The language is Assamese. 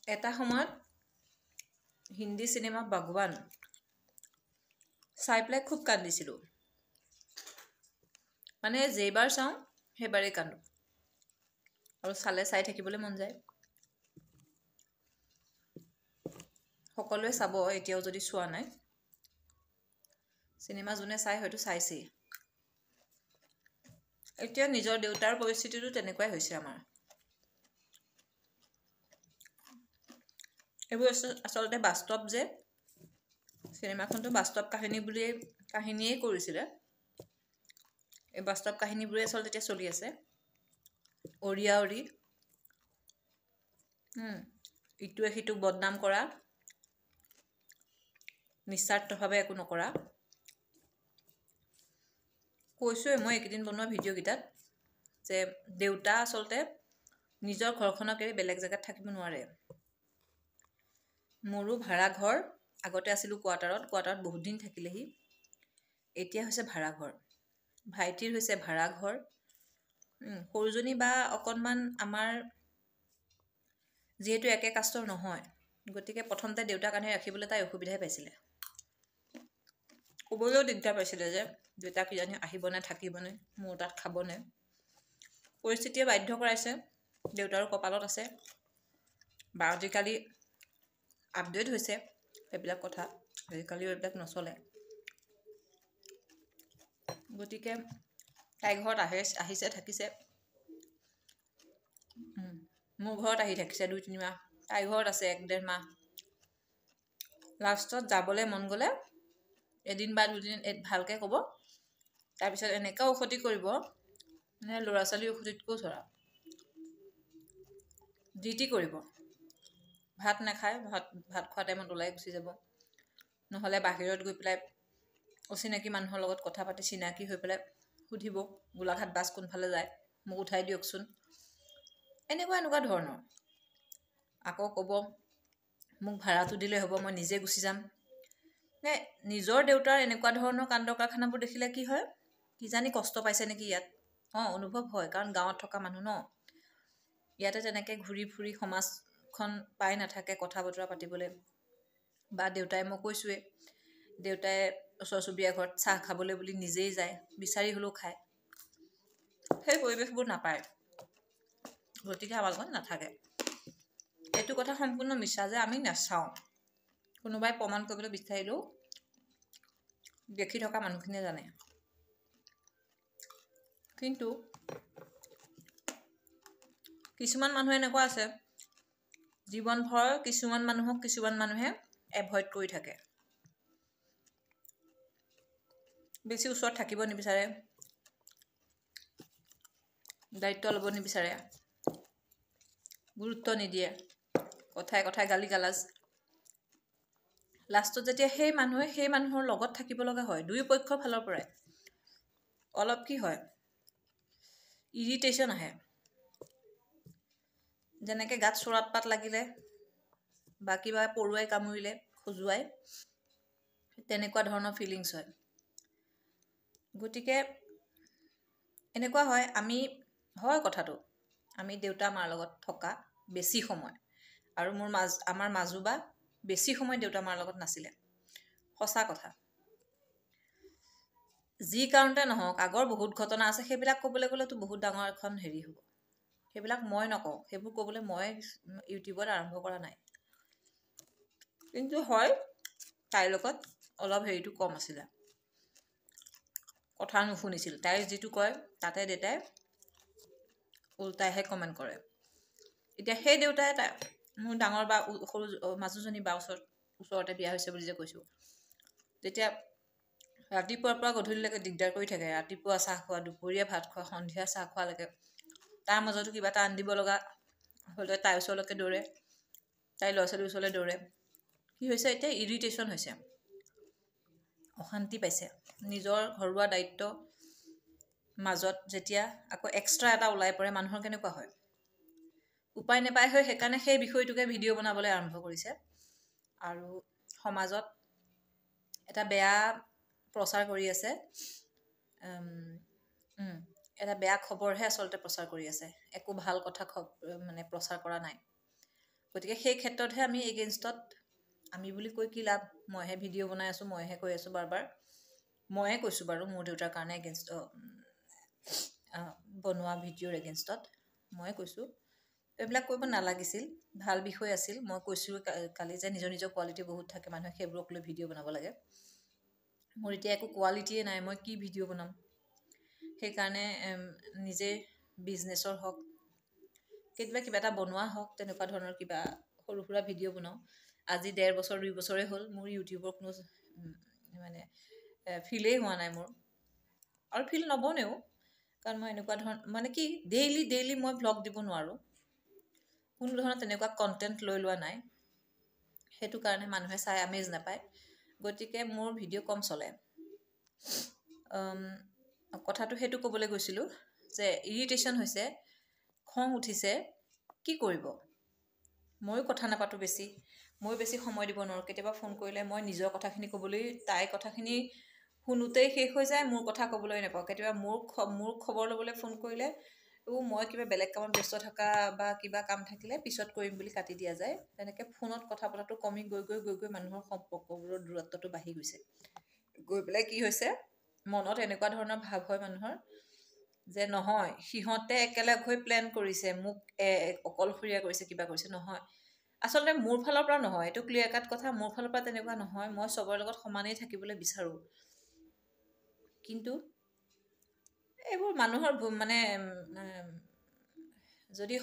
এটা সময়ত হিন্দী সিনেমা ভগৱান চাই পেলাই খুব কান্দিছিলোঁ। মানে যেইবাৰ চাওঁ সেইবাৰেই কান্দো আৰু চালে চাই থাকিবলৈ মন যায়। সকলোৱে চাব এতিয়াও যদি চোৱা নাই। চিনেমা যোনে চাই হয়তো চাইছেই। এতিয়া নিজৰ দেউতাৰ পৰিস্থিতিটো তেনেকুৱাই হৈছে আমাৰ। এইবোৰ আচলতে বাস্তৱ যে চিনেমাখনটো বাস্তৱ কাহিনীয়েই কৰিছিলে। এই বাস্তৱ কাহিনীবোৰে আচলতে এতিয়া চলি আছে। অৰিয়া অৰি ইটোৱে সিটোক বদনাম কৰা, নিস্বাৰ্থভাৱে একো নকৰা। কৈছোঁৱে মই এইকেইদিন বনোৱা ভিডিঅ'কেইটাত যে দেউতা আচলতে নিজৰ ঘৰখনক এৰি বেলেগ জেগাত থাকিব নোৱাৰে। মোৰো ভাড়া ঘৰ, আগতে আছিলোঁ কোৱাৰ্টাৰত বহুত দিন থাকিলেহি। এতিয়া হৈছে ভাড়া ঘৰ। ভাইটিৰ হৈছে ভাড়া ঘৰ। সৰুজনী বা অকণমান আমাৰ যিহেতু একে কাষ্টৰ নহয়, গতিকে প্ৰথমতে দেউতাক আনি ৰাখিবলৈ তাই অসুবিধাই পাইছিলে। ক'বলৈও দিগদাৰ পাইছিলে যে দেউতা কিজানি আহিবনে থাকিবনে, মোৰ তাত খাবনে। পৰিস্থিতিয়ে বাধ্য কৰাইছে, দেউতাৰো কপালত আছে। বা আজিকালি আপডেট হৈছে এইবিলাক কথা, আজিকালিও এইবিলাক নচলে। গতিকে তাই ঘৰত আহিছে থাকিছে। মোৰ ঘৰত আহি থাকিছে 2-3 মাহ, তাই ঘৰত আছে 1-1.5 মাহ। লাষ্টত যাবলৈ মন গ'লে এদিন বা 2 দিন ভালকৈ ক'ব, তাৰপিছত এনেকুৱা উসতি কৰিব মানে ল'ৰা ছোৱালীৰ উসতিতকৈও চৰা। যি টি কৰিব। ভাত নাখায়, ভাত খোৱা টাইমত ওলাই গুচি যাব। নহ'লে বাহিৰত গৈ পেলাই অচিনাকি মানুহৰ লগত কথা পাতি চিনাকি হৈ পেলাই সুধিব গোলাঘাট বাছ কোনফালে যায়, মোক উঠাই দিয়কচোন। এনেকুৱা ধৰণৰ। আকৌ ক'ব মোক ভাড়াটো দিলে হ'ব, মই নিজে গুচি যাম। নিজৰ দেউতাৰ এনেকুৱা ধৰণৰ কাণ্ড কাৰখানাবোৰ দেখিলে কি হয়, কিজানি কষ্ট পাইছে নেকি ইয়াত। অনুভৱ হয়, কাৰণ গাঁৱত থকা মানুহ ন। ইয়াতে তেনেকৈ ঘূৰি ফুৰি সমাজখন পাই নাথাকে কথা বতৰা পাতিবলৈ। বা দেউতাই, মই কৈছোঁৱেই, দেউতাই ওচৰ চুবুৰীয়া ঘৰত চাহ খাবলৈ বুলি নিজেই যায়, বিচাৰি হ'লেও খায়। সেই পৰিৱেশবোৰ নাপায়, গতিকে আমাৰ লগত নাথাকে। এইটো কথা সম্পূৰ্ণ মিছা যে আমি নাচাওঁ। কোনোবাই প্ৰমাণ কৰিবলৈ বিচাৰিলেও দেখি থকা মানুহখিনিয়ে জানে। কিন্তু কিছুমান মানুহ এনেকুৱা আছে, জীৱনভৰ কিছুমান মানুহক কিছুমান মানুহে এভইড কৰি থাকে। বেছি ওচৰত থাকিব নিবিচাৰে, দায়িত্ব ল'ব নিবিচাৰে, গুৰুত্ব নিদিয়ে, কথাই কথাই গালি গালাজ। লাষ্টত যেতিয়া সেই মানুহৰ লগত থাকিব লগা হয়, দুয়োপক্ষৰ ফালৰ পৰাই অলপ কি হয়, ইৰিটেশ্যন আহে। যেনেকৈ গাত চোৰাত পাত লাগিলে বা কিবা পৰুৱাই কামুৰিলে খজুৱাই, তেনেকুৱা ধৰণৰ ফিলিংছ হয়। গতিকে এনেকুৱা হয়, হয় কথাটো, আমি দেউতা মাৰ লগত থকা বেছি সময়, আৰু আমাৰ মাজু বা বেছি সময় দেউতা মাৰ লগত নাছিলে। সঁচা কথা। যি কাৰণতে নহওক, আগৰ বহুত ঘটনা আছে, সেইবিলাক ক'বলৈ গ'লেতো বহুত ডাঙৰ এখন হেৰি হ'ব। সেইবিলাক মই নকওঁ, সেইবোৰ ক'বলৈ মই ইউটিউবত আৰম্ভ কৰা নাই। কিন্তু হয়, তাইৰ লগত অলপ হেৰিটো কম আছিলে, কথা নুশুনিছিল। তাই যিটো কয় তাতে দেউতাই উল্টাইহে কমেণ্ট কৰে। এতিয়া সেই দেউতাই মোৰ ডাঙৰ বা সৰু মাজুজনী বা ওচৰতে বিয়া হৈছে বুলি যে কৈছোঁ, তেতিয়া ৰাতিপুৱাৰ পৰা গধূলিলৈকে দিগদাৰ কৰি থাকে। ৰাতিপুৱা চাহ খোৱা, দুপৰীয়া ভাত খোৱা, সন্ধিয়া চাহ খোৱালৈকে। তাৰ মাজতো কিবা এটা আনি দিব লগা হ'লে তাইৰ ওচৰলৈকে দৌৰে, তাইৰ ল'ৰা ছোৱালীৰ ওচৰলৈ দৌৰে। কি হৈছে, এতিয়া ইৰিটেশ্যন হৈছে, অশান্তি পাইছে। নিজৰ ঘৰুৱা দায়িত্ব মাজত যেতিয়া আকৌ এক্সট্ৰা এটা ওলাই পৰে, মানুহৰ কেনেকুৱা হয়। উপায় নাপায় হৈ সেইকাৰণে সেই বিষয়টোকে ভিডিঅ' বনাবলৈ আৰম্ভ কৰিছে আৰু সমাজত এটা বেয়া প্ৰচাৰ কৰি আছে। এটা বেয়া খবৰহে আচলতে প্ৰচাৰ কৰি আছে, একো ভাল কথা মানে প্ৰচাৰ কৰা নাই। গতিকে সেই ক্ষেত্ৰতহে আমি এগেইনষ্টত আমি বুলি কৈ কি লাভ মইহে ভিডিঅ' বনাই আছোঁ মইহে কৈ আছোঁ বাৰ ময়ে কৈছোঁ বাৰু মোৰ দেউতাৰ কাৰণে এগেইনষ্ট বনোৱা ভিডিঅ'ৰ এগেইনষ্টত ময়ে কৈছোঁ এইবিলাক কৰিব নালাগিছিল ভাল বিষয় আছিল মই কৈছোঁ কালি যে নিজৰ নিজৰ কোৱালিটি বহুত থাকে মানুহে সেইবোৰক লৈ ভিডিঅ' বনাব লাগে মোৰ এতিয়া একো কোৱালিটিয়ে নাই মই কি ভিডিঅ' বনাম সেইকাৰণে নিজে বিজনেছৰ হওক কেতিয়াবা কিবা এটা বনোৱা হওক তেনেকুৱা ধৰণৰ কিবা সৰু সুৰা ভিডিঅ' বনাওঁ আজি 1.5 বছৰ 2 বছৰেই হ'ল মোৰ ইউটিউবৰ কোনো মানে ফিলেই হোৱা নাই মোৰ আৰু ফিল নবনেও কাৰণ মই এনেকুৱা ধৰণৰ মানে কি ডেইলি মই ভ্লগ দিব নোৱাৰোঁ কোনো ধৰণৰ তেনেকুৱা কণ্টেণ্ট লৈ লোৱা নাই সেইটো কাৰণে মানুহে চাই আমেজ নাপায় গতিকে মোৰ ভিডিঅ' কম চলে কথাটো সেইটো ক'বলৈ গৈছিলোঁ যে ইৰিটেশ্যন হৈছে খং উঠিছে কি কৰিব ময়ো কথা নাপাতো বেছি ময়ো বেছি সময় দিব নোৱাৰোঁ কেতিয়াবা ফোন কৰিলে মই নিজৰ কথাখিনি ক'বলৈ তাইৰ কথাখিনি শুনোতেই শেষ হৈ যায় মোৰ কথা ক'বলৈ নাপাওঁ কেতিয়াবা মোৰ খবৰ ল'বলৈ ফোন কৰিলে মই কিবা বেলেগ কামত ব্যস্ত থকা বা কিবা কাম থাকিলে পিছত কৰিম বুলি কাটি দিয়া যায় তেনেকৈ ফোনত কথা পতাটো কমি গৈ মানুহৰ সম্পৰ্কবোৰৰ দূৰত্বটো বাঢ়ি গৈছে গৈ পেলাই কি হৈছে মনত এনেকুৱা ধৰণৰ ভাৱ হয় মানুহৰ যে নহয় সিহঁতে একেলগ হৈ প্লেন কৰিছে মোক অকলশৰীয়া কৰিছে কিবা কৰিছে নহয় আচলতে মোৰ ফালৰ পৰা নহয় এইটো ক্লিয়াৰ কাট কথা মোৰ ফালৰ পৰা তেনেকুৱা নহয় মই চবৰে লগত সমানেই থাকিবলৈ বিচাৰোঁ কিন্তু এইবোৰ মানুহৰ মানে যদি